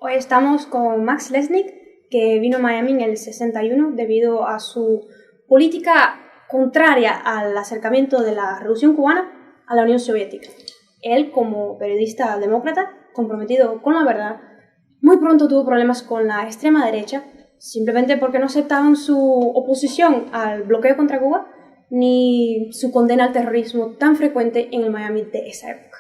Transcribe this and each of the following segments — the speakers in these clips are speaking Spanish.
Hoy estamos con Max Lesnick, que vino a Miami en el 61 debido a su política contraria al acercamiento de la Revolución Cubana a la Unión Soviética. Él, como periodista demócrata, comprometido con la verdad, muy pronto tuvo problemas con la extrema derecha, simplemente porque no aceptaban su oposición al bloqueo contra Cuba ni su condena al terrorismo tan frecuente en el Miami de esa época.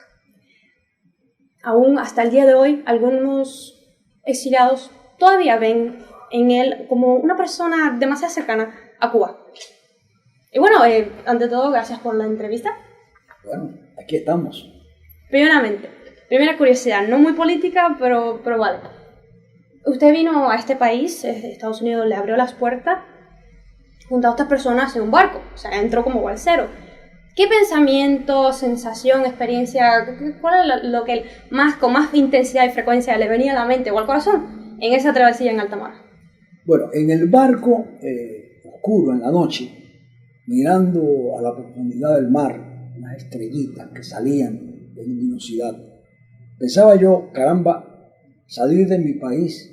Aún hasta el día de hoy, algunos exiliados todavía ven en él como una persona demasiado cercana a Cuba. Y bueno, ante todo, gracias por la entrevista. Bueno, aquí estamos. Primera curiosidad, no muy política, pero vale. Usted vino a este país, Estados Unidos le abrió las puertas junto a otras personas en un barco, o sea, entró como balsero. ¿Qué pensamiento, sensación, experiencia, cuál es lo que con más intensidad y frecuencia le venía a la mente o al corazón en esa travesía en alta mar? Bueno, en el barco, oscuro en la noche, mirando a la profundidad del mar, unas estrellitas que salían de luminosidad, pensaba yo, caramba, salir de mi país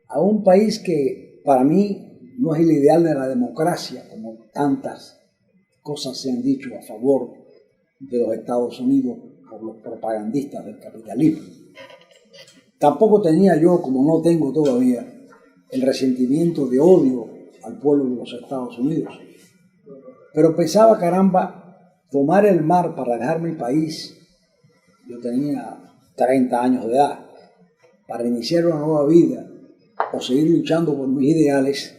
a un país que para mí no es el ideal de la democracia, como tantas cosas se han dicho a favor de los Estados Unidos por los propagandistas del capitalismo. Tampoco tenía yo, como no tengo todavía, el resentimiento de odio al pueblo de los Estados Unidos. Pero pensaba, caramba, tomar el mar para dejar mi país, yo tenía 30 años de edad, para iniciar una nueva vida o seguir luchando por mis ideales,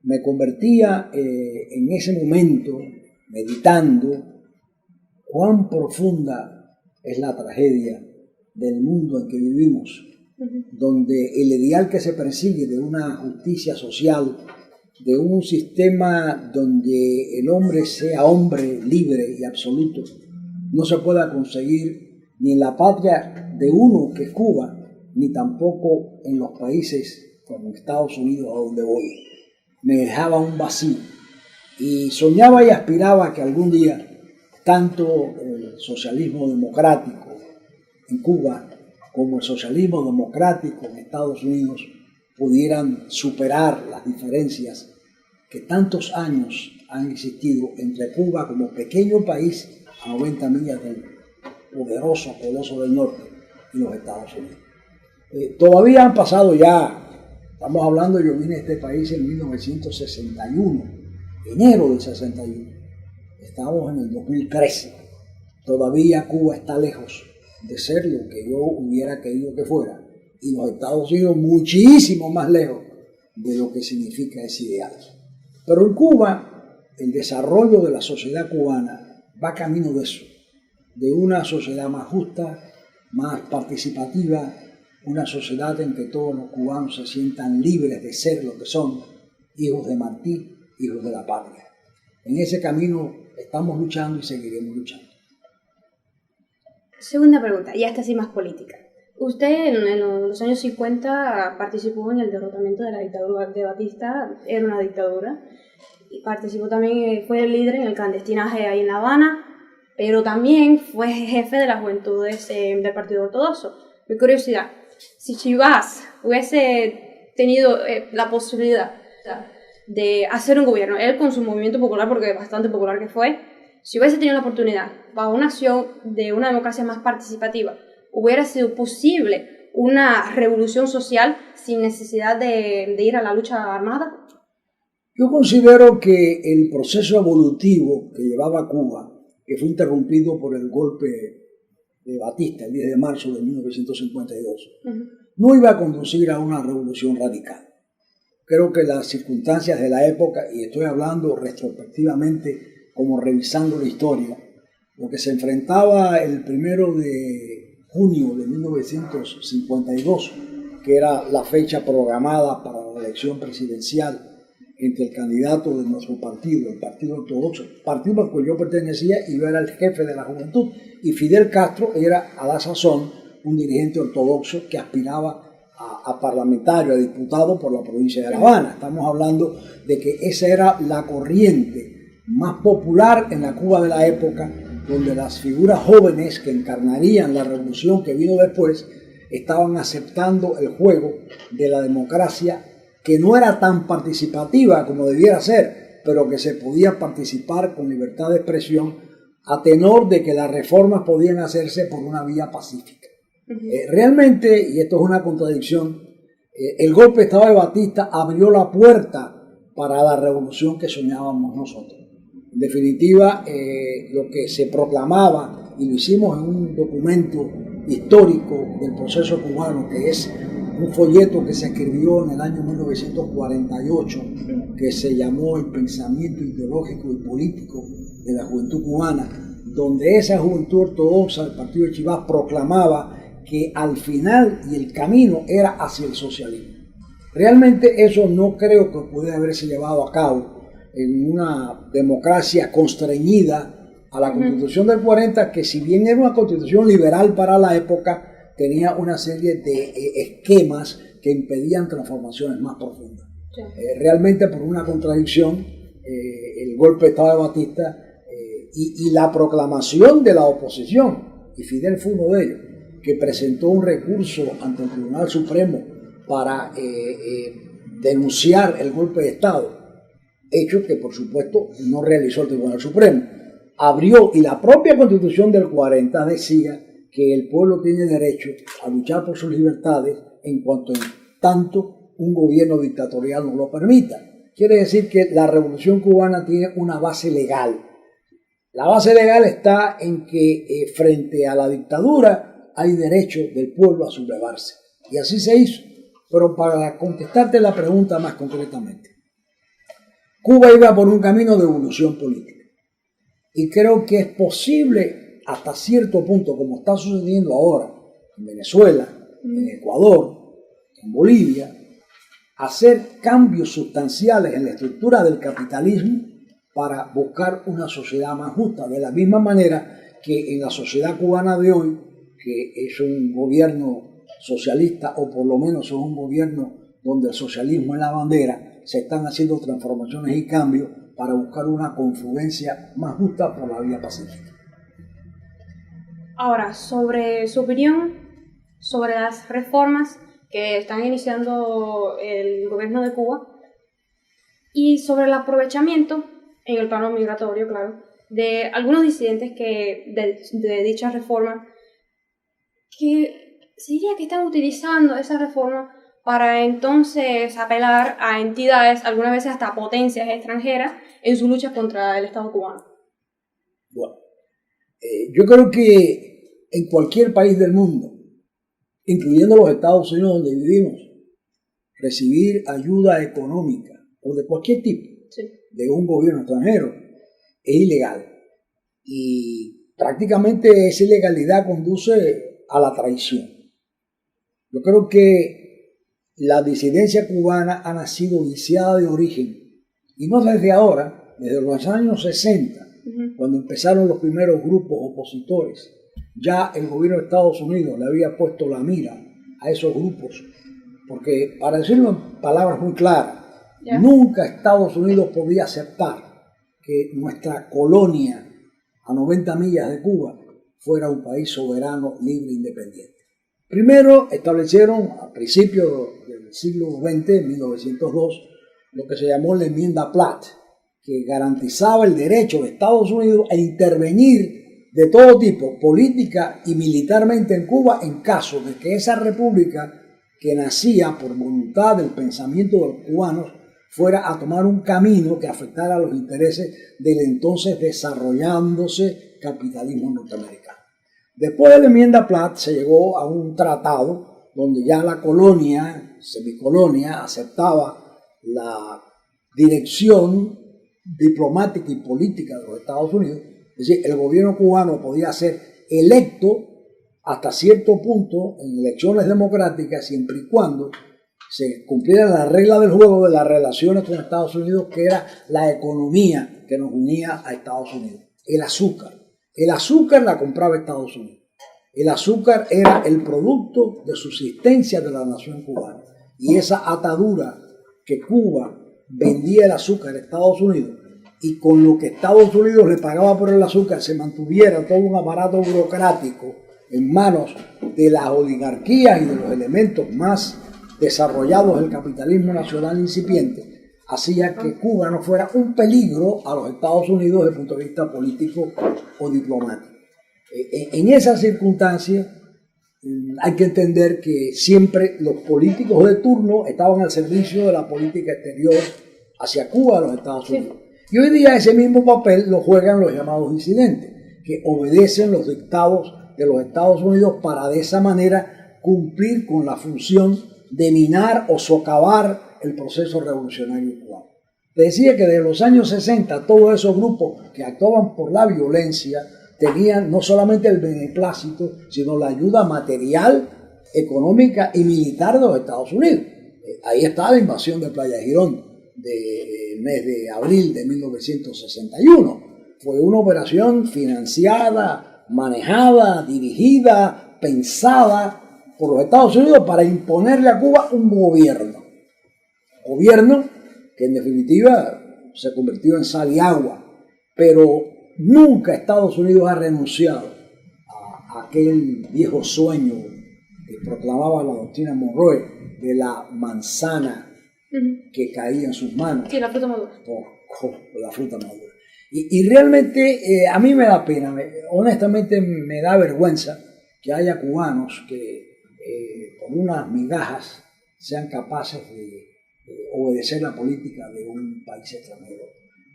me convertía en ese momento, meditando cuán profunda es la tragedia del mundo en que vivimos, donde el ideal que se persigue de una justicia social, de un sistema donde el hombre sea hombre libre y absoluto, no se pueda conseguir ni en la patria de uno que es Cuba, ni tampoco en los países como Estados Unidos a donde voy. Me dejaba un vacío y soñaba y aspiraba que algún día tanto el socialismo democrático en Cuba como el socialismo democrático en Estados Unidos pudieran superar las diferencias que tantos años han existido entre Cuba como pequeño país a 90 millas del poderoso Coloso del Norte y los Estados Unidos. Todavía han pasado ya, estamos hablando, yo vine a este país en 1961, enero del 61, estamos en el 2013, todavía Cuba está lejos de ser lo que yo hubiera querido que fuera, y los Estados Unidos muchísimo más lejos de lo que significa ese ideal. Pero en Cuba, el desarrollo de la sociedad cubana va camino de eso, de una sociedad más justa, más participativa, una sociedad en que todos los cubanos se sientan libres de ser lo que son, hijos de Martí, hijos de la patria. En ese camino estamos luchando y seguiremos luchando. Segunda pregunta, y esta sí más política. Usted en los años 50 participó en el derrotamiento de la dictadura de Batista, era una dictadura, y participó también, fue el líder en el clandestinaje ahí en La Habana, pero también fue jefe de las juventudes del Partido Ortodoxo. Mi curiosidad, si Chivas hubiese tenido la posibilidad de hacer un gobierno, él con su movimiento popular, porque bastante popular que fue, si hubiese tenido la oportunidad para una acción de una democracia más participativa, hubiera sido posible una revolución social sin necesidad de ir a la lucha armada. Yo considero que el proceso evolutivo que llevaba Cuba, que fue interrumpido por el golpe de Batista el 10 de marzo de 1952, no iba a conducir a una revolución radical. Creo que las circunstancias de la época, y estoy hablando retrospectivamente como revisando la historia, lo que se enfrentaba el 1 de junio de 1952, que era la fecha programada para la elección presidencial entre el candidato de nuestro partido, el Partido Ortodoxo, partido al cual yo pertenecía y yo era el jefe de la juventud, y Fidel Castro era a la sazón un dirigente ortodoxo que aspiraba a parlamentario, a diputado por la provincia de La Habana. Estamos hablando de que esa era la corriente más popular en la Cuba de la época, donde las figuras jóvenes que encarnarían la revolución que vino después estaban aceptando el juego de la democracia, que no era tan participativa como debiera ser, pero que se podía participar con libertad de expresión a tenor de que las reformas podían hacerse por una vía pacífica. Realmente, y esto es una contradicción, el golpe de Estado de Batista abrió la puerta para la revolución que soñábamos nosotros. En definitiva, lo que se proclamaba, y lo hicimos en un documento histórico del proceso cubano, que es un folleto que se escribió en el año 1948, que se llamó El pensamiento ideológico y político de la juventud cubana, donde esa juventud ortodoxa del partido de Chivas proclamaba que al final y el camino era hacia el socialismo. Realmente eso no creo que pudiera haberse llevado a cabo en una democracia constreñida a la Constitución del 40, que si bien era una constitución liberal para la época, tenía una serie de esquemas que impedían transformaciones más profundas. Realmente por una contradicción, el golpe de Estado de Batista y la proclamación de la oposición, y Fidel fue uno de ellos, que presentó un recurso ante el Tribunal Supremo para denunciar el golpe de Estado, hecho que por supuesto no realizó el Tribunal Supremo. Abrió, y la propia Constitución del 40 decía que el pueblo tiene derecho a luchar por sus libertades en cuanto en tanto un gobierno dictatorial no lo permita. Quiere decir que la Revolución Cubana tiene una base legal. La base legal está en que frente a la dictadura hay derecho del pueblo a sublevarse. Y así se hizo. Pero para contestarte la pregunta más concretamente, Cuba iba por un camino de evolución política. Y creo que es posible hasta cierto punto, como está sucediendo ahora en Venezuela, en Ecuador, en Bolivia, hacer cambios sustanciales en la estructura del capitalismo para buscar una sociedad más justa. De la misma manera que en la sociedad cubana de hoy, que es un gobierno socialista, o por lo menos es un gobierno donde el socialismo es la bandera, se están haciendo transformaciones y cambios para buscar una confluencia más justa por la vía pacífica. Ahora, sobre su opinión sobre las reformas que están iniciando el gobierno de Cuba y sobre el aprovechamiento en el plano migratorio, claro, de algunos disidentes de dicha reforma, que se diría que están utilizando esa reforma para entonces apelar a entidades, algunas veces hasta potencias extranjeras, en su lucha contra el Estado cubano. Bueno, yo creo que en cualquier país del mundo, incluyendo los Estados Unidos donde vivimos, recibir ayuda económica o de cualquier tipo de un gobierno extranjero es ilegal. Y prácticamente esa ilegalidad conduce a la traición. Yo creo que la disidencia cubana ha nacido viciada de origen, y no desde ahora, desde los años 60, cuando empezaron los primeros grupos opositores. Ya el gobierno de Estados Unidos le había puesto la mira a esos grupos, porque, para decirlo en palabras muy claras, nunca Estados Unidos podía aceptar que nuestra colonia a 90 millas de Cuba fuera un país soberano, libre e independiente. Primero establecieron a principios del siglo XX, en 1902, lo que se llamó la enmienda Platt, que garantizaba el derecho de Estados Unidos a intervenir de todo tipo, política y militarmente en Cuba, en caso de que esa república, que nacía por voluntad del pensamiento de los cubanos, fuera a tomar un camino que afectara a los intereses del entonces desarrollándose capitalismo norteamericano. Después de la enmienda Platt se llegó a un tratado donde ya la colonia, semicolonia, aceptaba la dirección diplomática y política de los Estados Unidos. Es decir, el gobierno cubano podía ser electo hasta cierto punto en elecciones democráticas siempre y cuando se cumpliera la regla del juego de las relaciones con Estados Unidos, que era la economía que nos unía a Estados Unidos. El azúcar. El azúcar la compraba Estados Unidos. El azúcar era el producto de subsistencia de la nación cubana. Y esa atadura que Cuba vendía el azúcar a Estados Unidos, y con lo que Estados Unidos le pagaba por el azúcar se mantuviera todo un aparato burocrático en manos de las oligarquías y de los elementos más desarrollados del capitalismo nacional incipiente, hacía que Cuba no fuera un peligro a los Estados Unidos desde el punto de vista político o diplomático. En esas circunstancias hay que entender que siempre los políticos de turno estaban al servicio de la política exterior hacia Cuba de los Estados Unidos. Y hoy día ese mismo papel lo juegan los llamados disidentes, que obedecen los dictados de los Estados Unidos para de esa manera cumplir con la función de minar o socavar el proceso revolucionario cubano. Te decía que desde los años 60 todos esos grupos que actuaban por la violencia tenían no solamente el beneplácito, sino la ayuda material, económica y militar de los Estados Unidos. Ahí está la invasión de Playa Girón del mes de abril de 1961. Fue una operación financiada, manejada, dirigida, pensada por los Estados Unidos para imponerle a Cuba un gobierno que en definitiva se convirtió en sal y agua, pero nunca Estados Unidos ha renunciado a aquel viejo sueño que proclamaba la doctrina Monroe de la manzana que caía en sus manos. Sí, la fruta madura. La fruta madura. Y realmente a mí me da pena, honestamente me da vergüenza que haya cubanos que con unas migajas sean capaces de obedecer la política de un país extranjero.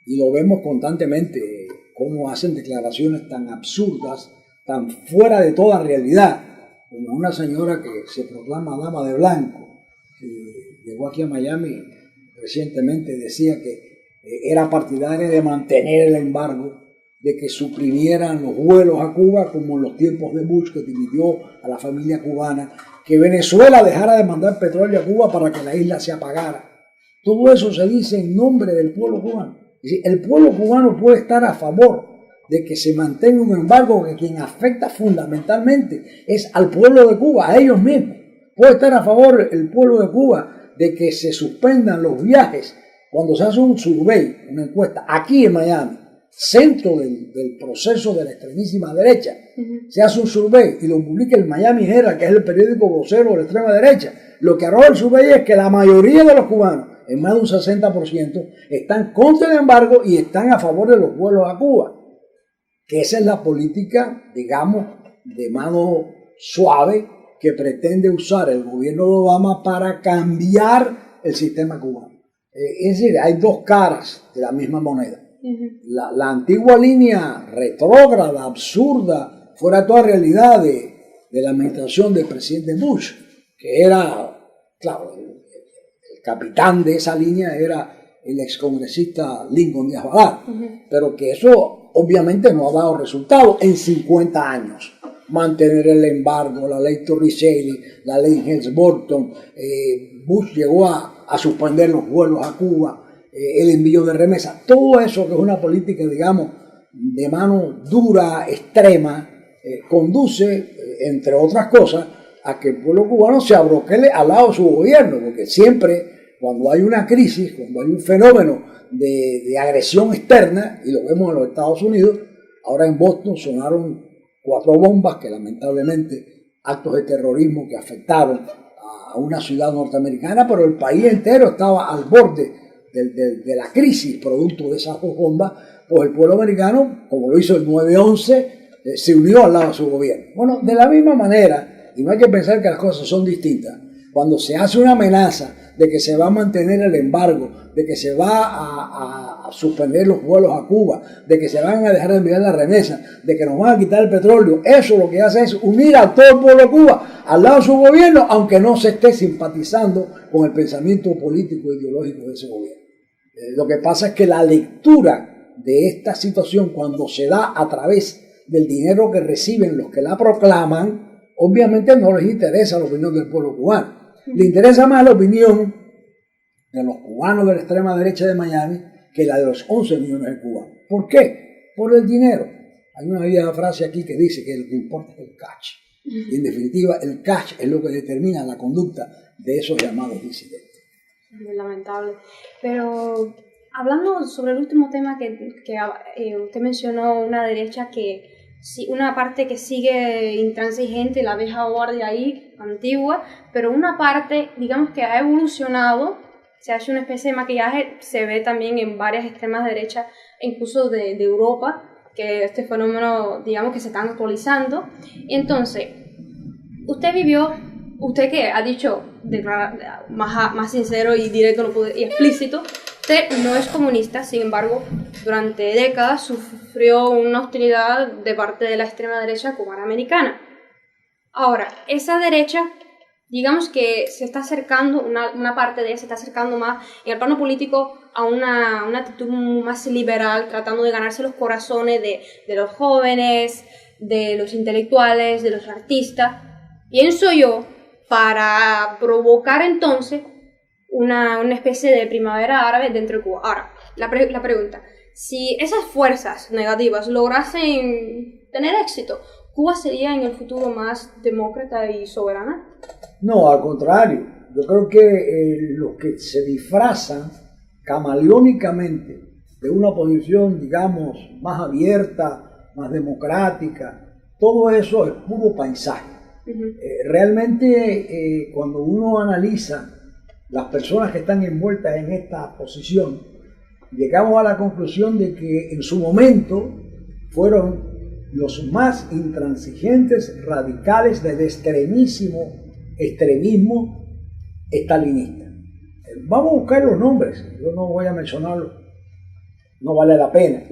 Y lo vemos constantemente, cómo hacen declaraciones tan absurdas, tan fuera de toda realidad, como una señora que se proclama dama de blanco, que llegó aquí a Miami recientemente, decía que era partidaria de mantener el embargo, de que suprimieran los vuelos a Cuba, como en los tiempos de Bush, que dividió a la familia cubana, que Venezuela dejara de mandar petróleo a Cuba para que la isla se apagara. Todo eso se dice en nombre del pueblo cubano. Es decir, el pueblo cubano puede estar a favor de que se mantenga un embargo que quien afecta fundamentalmente es al pueblo de Cuba, a ellos mismos. Puede estar a favor el pueblo de Cuba de que se suspendan los viajes cuando se hace un survey, una encuesta, aquí en Miami, centro del proceso de la extremísima derecha, se hace un survey y lo publica el Miami Herald, que es el periódico vocero de la extrema derecha. Lo que arroja el survey es que la mayoría de los cubanos, en más de un 60%, están contra el embargo y están a favor de los vuelos a Cuba. Que esa es la política, digamos, de mano suave que pretende usar el gobierno de Obama para cambiar el sistema cubano. Es decir, hay dos caras de la misma moneda. La antigua línea retrógrada, absurda, fuera de toda realidad de la administración del presidente Bush, que era, claro, el capitán de esa línea era el excongresista Lincoln Díaz Balart, pero que eso obviamente no ha dado resultado en 50 años. Mantener el embargo, la ley Torricelli, la ley Helms-Burton, Bush llegó a suspender los vuelos a Cuba, el envío de remesas, todo eso que es una política, digamos, de mano dura, extrema, conduce, entre otras cosas, a que el pueblo cubano se abroquele al lado de su gobierno, porque siempre cuando hay una crisis, cuando hay un fenómeno de agresión externa, y lo vemos en los Estados Unidos, ahora en Boston sonaron 4 bombas que lamentablemente, actos de terrorismo que afectaron a una ciudad norteamericana, pero el país entero estaba al borde de la crisis producto de esas 2 bombas, pues el pueblo americano, como lo hizo el 9/11, se unió al lado de su gobierno. Bueno, de la misma manera, y no hay que pensar que las cosas son distintas, cuando se hace una amenaza de que se va a mantener el embargo, de que se va a suspender los vuelos a Cuba, de que se van a dejar de enviar las remesas, de que nos van a quitar el petróleo, eso lo que hace es unir a todo el pueblo de Cuba al lado de su gobierno, aunque no se esté simpatizando con el pensamiento político e ideológico de ese gobierno. Lo que pasa es que la lectura de esta situación, cuando se da a través del dinero que reciben los que la proclaman, obviamente no les interesa la opinión del pueblo cubano. Le interesa más la opinión de los cubanos de la extrema derecha de Miami que la de los 11 millones de cubanos. ¿Por qué? Por el dinero. Hay una vieja frase aquí que dice que lo que importa es el cash. Y en definitiva, el cash es lo que determina la conducta de esos llamados disidentes. Muy lamentable. Pero hablando sobre el último tema que usted mencionó, una derecha que sí, una parte que sigue intransigente, la vieja guardia ahí, antigua, pero una parte, digamos que ha evolucionado, se ha hecho una especie de maquillaje, se ve también en varias extremas derechas, incluso de Europa, que este fenómeno, digamos que se están actualizando. Y entonces, usted que ha dicho más sincero y directo y explícito, usted no es comunista, sin embargo, durante décadas sufrió una hostilidad de parte de la extrema derecha cubana-americana. Ahora, esa derecha, digamos que se está acercando, una parte de ella se está acercando más en el plano político a una actitud más liberal, tratando de ganarse los corazones de los jóvenes, de los intelectuales, de los artistas. Pienso yo, para provocar entonces una especie de primavera árabe dentro de Cuba. Ahora, la pregunta, si esas fuerzas negativas lograsen tener éxito, ¿Cuba sería en el futuro más demócrata y soberana? No, al contrario. Yo creo que los que se disfrazan camaleónicamente de una posición, digamos, más abierta, más democrática, todo eso es puro paisaje. Realmente, cuando uno analiza las personas que están envueltas en esta posición, llegamos a la conclusión de que en su momento fueron los más intransigentes radicales del extremismo estalinista. Vamos a buscar los nombres, yo no voy a mencionarlos, no vale la pena,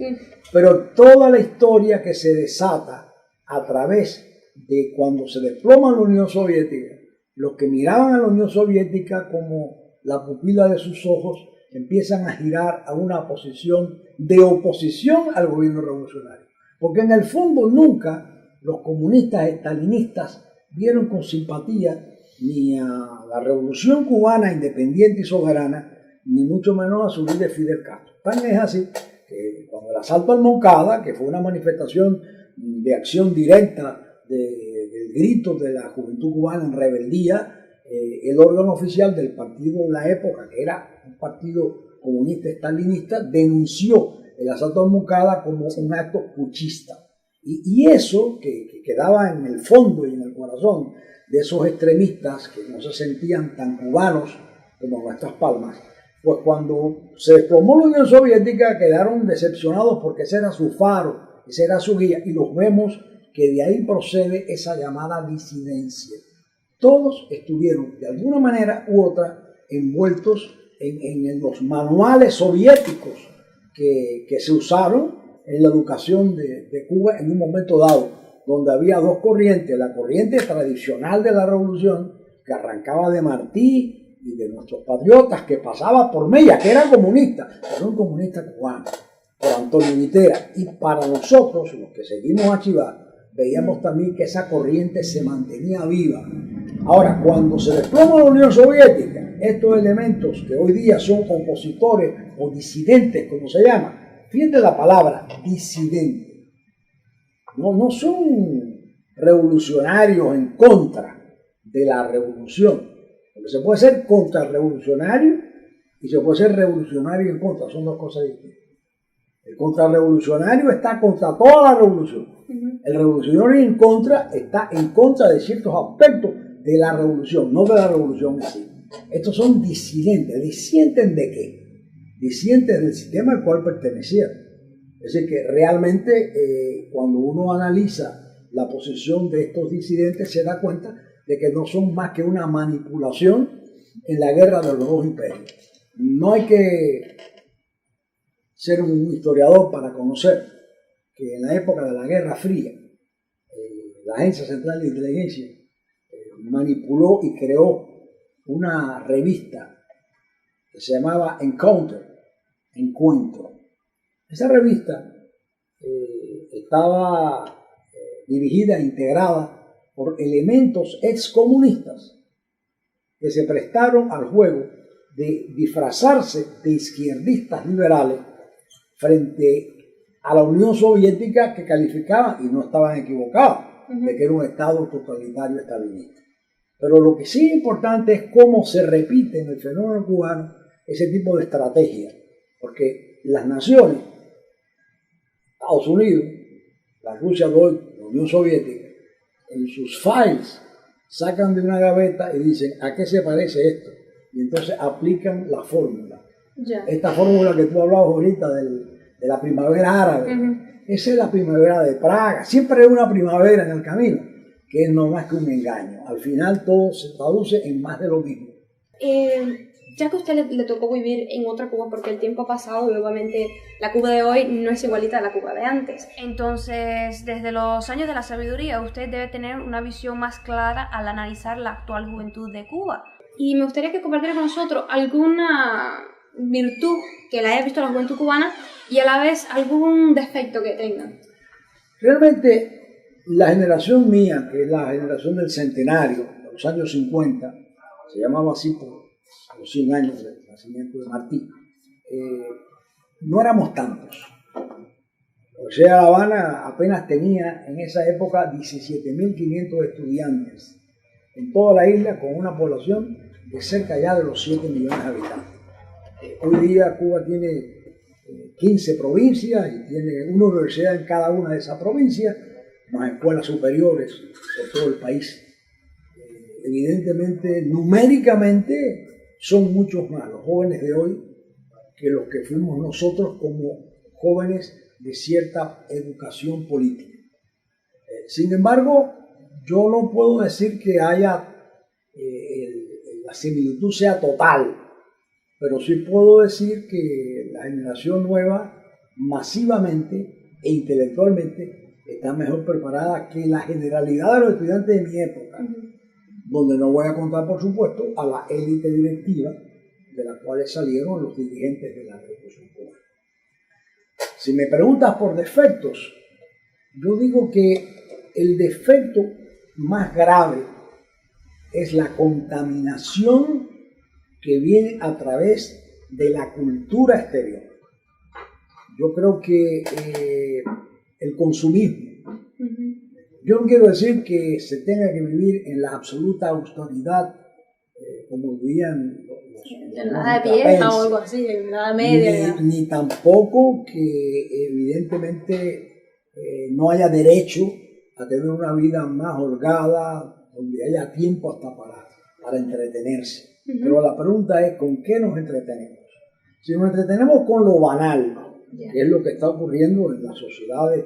pero toda la historia que se desata a través de cuando se desploma la Unión Soviética, los que miraban a la Unión Soviética como la pupila de sus ojos empiezan a girar a una posición de oposición al gobierno revolucionario. Porque en el fondo nunca los comunistas estalinistas vieron con simpatía ni a la revolución cubana independiente y soberana, ni mucho menos a su líder Fidel Castro. Tan es así que cuando el asalto al Moncada, que fue una manifestación de acción directa del grito de la juventud cubana en rebeldía, el órgano oficial del partido de la época, que era un partido comunista estalinista, denunció el asalto al Moncada como un acto puchista. Y eso que quedaba en el fondo y en el corazón de esos extremistas que no se sentían tan cubanos como nuestras palmas, pues cuando se desplomó la Unión Soviética quedaron decepcionados porque ese era su faro, ese era su guía, y los vemos que de ahí procede esa llamada disidencia. Todos estuvieron de alguna manera u otra envueltos en los manuales soviéticos que se usaron en la educación de Cuba en un momento dado, donde había dos corrientes: la corriente tradicional de la revolución, que arrancaba de Martí y de nuestros patriotas, que pasaba por Mella, que era comunista, pero un comunista cubano, por Antonio Guitera. Y para nosotros, los que seguimos a Chivar, veíamos también que esa corriente se mantenía viva. Ahora, cuando se desploma la Unión Soviética, estos elementos que hoy día son opositores o disidentes, como se llama, fíjate la palabra, disidente, no son revolucionarios en contra de la revolución, porque se puede ser contrarrevolucionario y se puede ser revolucionario en contra, son dos cosas distintas. El contrarrevolucionario está contra toda la revolución. El revolucionario en contra está en contra de ciertos aspectos de la revolución, no de la revolución en sí. Estos son disidentes. ¿Disienten de qué? Disienten del sistema al cual pertenecían. Es decir, que realmente cuando uno analiza la posición de estos disidentes se da cuenta de que no son más que una manipulación en la guerra de los dos imperios. No hay que ser un historiador para conocer que en la época de la Guerra Fría, la Agencia Central de Inteligencia manipuló y creó una revista que se llamaba Encounter, Encuentro. Esa revista estaba dirigida e integrada por elementos excomunistas que se prestaron al juego de disfrazarse de izquierdistas liberales frente a la Unión Soviética, que calificaban, y no estaban equivocados, de que era un Estado totalitario estalinista. Pero lo que sí es importante es cómo se repite en el fenómeno cubano ese tipo de estrategia, porque las naciones, Estados Unidos, la Rusia de hoy, la Unión Soviética, en sus files sacan de una gaveta y dicen, ¿a qué se parece esto? Y entonces aplican la fórmula. Ya. Esta fórmula que tú hablabas ahorita de la primavera árabe, esa es la primavera de Praga. Siempre hay una primavera en el camino, que es no más que un engaño. Al final todo se traduce en más de lo mismo. Ya que a usted le tocó vivir en otra Cuba, porque el tiempo ha pasado y obviamente la Cuba de hoy no es igualita a la Cuba de antes. Entonces, desde los años de la sabiduría, usted debe tener una visión más clara al analizar la actual juventud de Cuba. Y me gustaría que compartiera con nosotros alguna virtud que le haya visto a la juventud cubana y a la vez algún defecto que tengan. Realmente, la generación mía, que es la generación del centenario, de los años 50, se llamaba así por los 100 años del nacimiento de Martí, no éramos tantos. O sea, La Habana apenas tenía en esa época 17.500 estudiantes en toda la isla, con una población de cerca ya de los 7 millones de habitantes. Hoy día Cuba tiene 15 provincias y tiene una universidad en cada una de esas provincias, más escuelas superiores por todo el país. Evidentemente, numéricamente, son muchos más los jóvenes de hoy que los que fuimos nosotros como jóvenes de cierta educación política. Sin embargo, yo no puedo decir que haya la similitud sea total, pero sí puedo decir que la generación nueva masivamente e intelectualmente está mejor preparada que la generalidad de los estudiantes de mi época, donde no voy a contar, por supuesto, a la élite directiva de la cual salieron los dirigentes de la Revolución Cubana. Si me preguntas por defectos, yo digo que el defecto más grave es la contaminación que viene a través de la cultura exterior. Yo creo que el consumismo, yo no quiero decir que se tenga que vivir en la absoluta austeridad, como vivían en la edad vieja o algo así, en la edad media. Ni tampoco que evidentemente no haya derecho a tener una vida más holgada, donde haya tiempo hasta para entretenerse. Pero la pregunta es, ¿con qué nos entretenemos? Si nos entretenemos con lo banal, que es lo que está ocurriendo en las sociedades,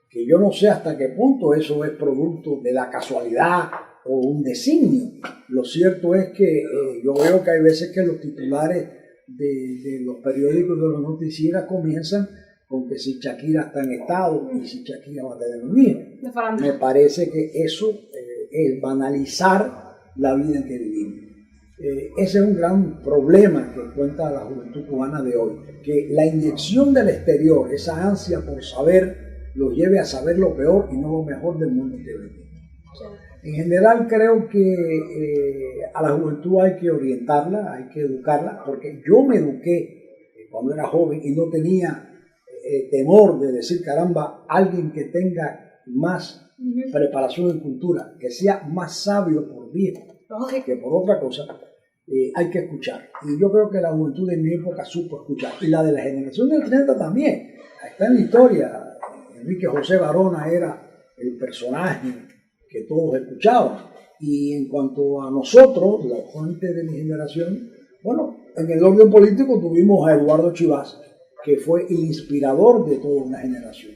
que yo no sé hasta qué punto eso es producto de la casualidad o un designio. Lo cierto es que yo veo que hay veces que los titulares de los periódicos, de los noticieros, comienzan con que si Shakira está en estado y si Shakira va a tener un hijo. Me parece que eso es banalizar la vida en que vivimos. Ese es un gran problema que cuenta la juventud cubana de hoy, que la inyección del exterior, esa ansia por saber, los lleve a saber lo peor y no lo mejor del mundo interior. En general creo que a la juventud hay que orientarla, hay que educarla, porque yo me eduqué cuando era joven y no tenía temor de decir, caramba, alguien que tenga más preparación en cultura, que sea más sabio por viejo que por otra cosa, hay que escuchar. Y yo creo que la juventud de mi época supo escuchar. Y la de la generación del 30 también. Está en la historia. Enrique José Barona era el personaje que todos escuchaban. Y en cuanto a nosotros, los jóvenes de mi generación, bueno, en el orden político tuvimos a Eduardo Chivas, que fue el inspirador de toda una generación.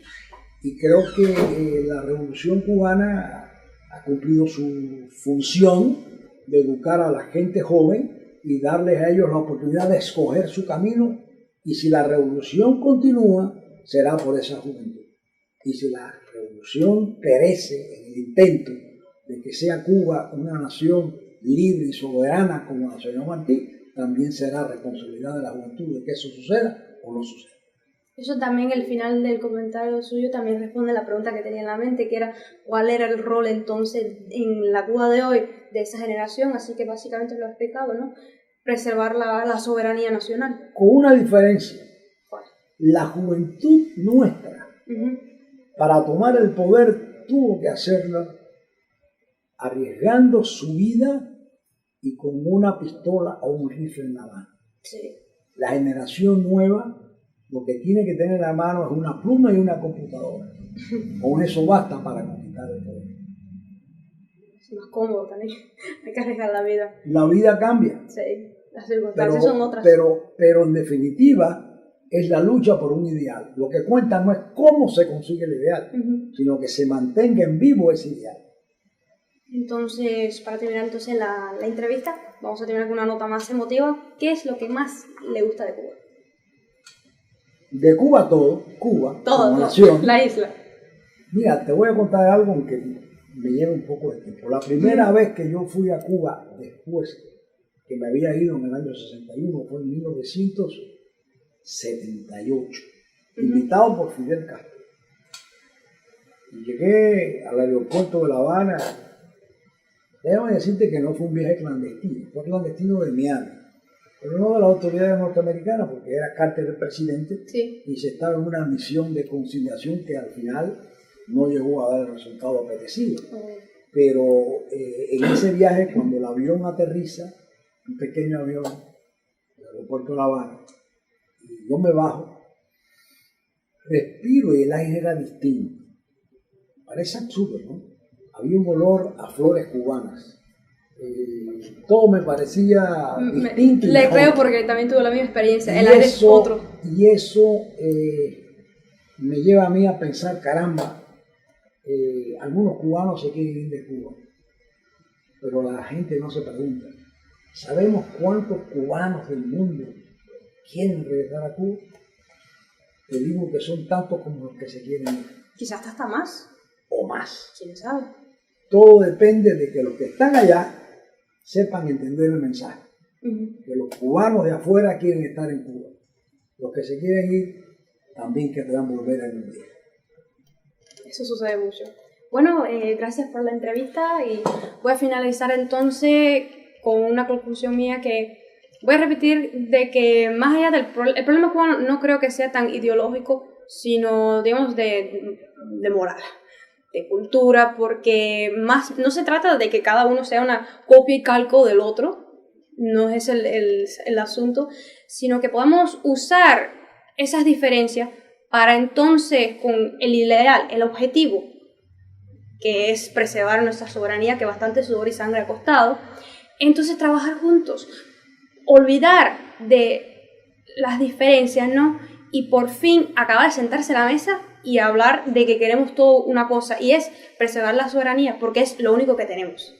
Y creo que la Revolución Cubana ha cumplido su función de educar a la gente joven y darles a ellos la oportunidad de escoger su camino. Y si la revolución continúa, será por esa juventud. Y si la revolución perece en el intento de que sea Cuba una nación libre y soberana como la señora Martí, también será responsabilidad de la juventud de que eso suceda o no suceda. Eso también, el final del comentario suyo también responde a la pregunta que tenía en la mente, que era cuál era el rol entonces en la Cuba de hoy de esa generación, así que básicamente lo ha explicado, ¿no? Preservar la soberanía nacional. Con una diferencia. La juventud nuestra, para tomar el poder, tuvo que hacerlo arriesgando su vida y con una pistola o un rifle en la mano. Sí. La generación nueva lo que tiene que tener en la mano es una pluma y una computadora. Con eso basta para conquistar el poder. Es más cómodo también. Hay que arriesgar la vida. La vida cambia. Sí, las circunstancias son otras. Pero en definitiva es la lucha por un ideal. Lo que cuenta no es cómo se consigue el ideal, sino que se mantenga en vivo ese ideal. Entonces, para terminar entonces la entrevista, vamos a terminar con una nota más emotiva. ¿Qué es lo que más le gusta de Cuba? De Cuba todo, Cuba, todo, como nación. La isla. Mira, te voy a contar algo aunque me lleva un poco de tiempo. La primera vez que yo fui a Cuba, después que me había ido en el año 61, fue en 1978, invitado por Fidel Castro. Y llegué al aeropuerto de La Habana. Déjame decirte que no fue un viaje clandestino, fue clandestino de Miami, pero no de las autoridades norteamericanas, porque era carta del presidente, sí, y se estaba en una misión de conciliación que al final no llegó a dar el resultado apetecido. Pero en ese viaje, cuando el avión aterriza, un pequeño avión, en el aeropuerto de La Habana, y yo me bajo, respiro y el aire era distinto. Parece absurdo, ¿no? Había un olor a flores cubanas. Todo me parecía distinto. Le creo porque también tuve la misma experiencia. El aire es otro. Y eso me lleva a mí a pensar, caramba, algunos cubanos se quieren ir de Cuba, pero la gente no se pregunta. ¿Sabemos cuántos cubanos del mundo quieren regresar a Cuba? Te digo que son tantos como los que se quieren ir. Quizás hasta más. O más. ¿Quién sabe? Todo depende de que los que están allá sepan entender el mensaje. Que los cubanos de afuera quieren estar en Cuba. Los que se quieren ir también querrán volver en un día. Eso sucede mucho. Bueno, gracias por la entrevista y voy a finalizar entonces con una conclusión mía que voy a repetir de que más allá del el problema cubano no creo que sea tan ideológico, sino digamos de moral, de cultura, porque más no se trata de que cada uno sea una copia y calco del otro, no es el asunto, sino que podamos usar esas diferencias para entonces con el ideal, el objetivo, que es preservar nuestra soberanía, que bastante sudor y sangre ha costado, entonces trabajar juntos, olvidar de las diferencias, ¿no? Y por fin acabar de sentarse a la mesa y hablar de que queremos todo una cosa, y es preservar la soberanía, porque es lo único que tenemos.